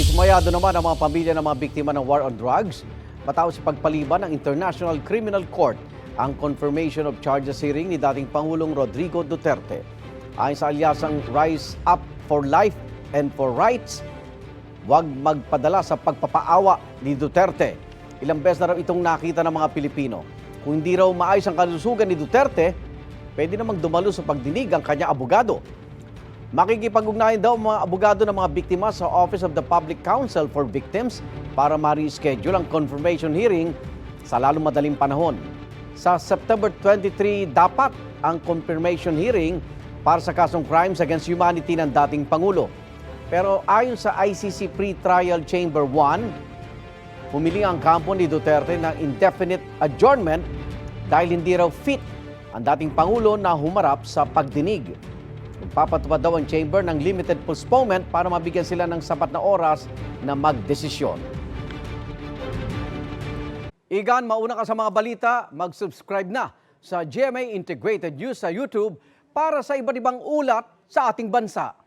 Dismayado naman ang mga pamilya ng mga biktima ng war on drugs matapos pagpaliban ng International Criminal Court ang confirmation of charges hearing ni dating Pangulong Rodrigo Duterte. Ayon sa alyasang Rise Up for Life and for Rights, huwag magpadala sa pagpapaawa ni Duterte. Ilang beses na raw itong nakita ng mga Pilipino. Kung hindi raw maayos ang kalusugan ni Duterte, pwede namang dumalo sa pagdinig ang kanyang abogado. Makikipag-ugnayan daw ang mga abogado ng mga biktima sa Office of the Public Counsel for Victims para ma-reschedule ang confirmation hearing sa lalong madaling panahon. Sa September 23 dapat ang confirmation hearing para sa kasong Crimes Against Humanity ng dating Pangulo. Pero ayon sa ICC Pre-Trial Chamber 1, humiling ang kampo ni Duterte ng indefinite adjournment dahil hindi raw fit ang dating Pangulo na humarap sa pagdinig. Magpapatupad daw ang chamber ng limited postponement para mabigyan sila ng sapat na oras na magdesisyon. Igan, mauna ka sa mga balita, mag-subscribe na sa GMA Integrated News sa YouTube para sa iba't ibang ulat sa ating bansa.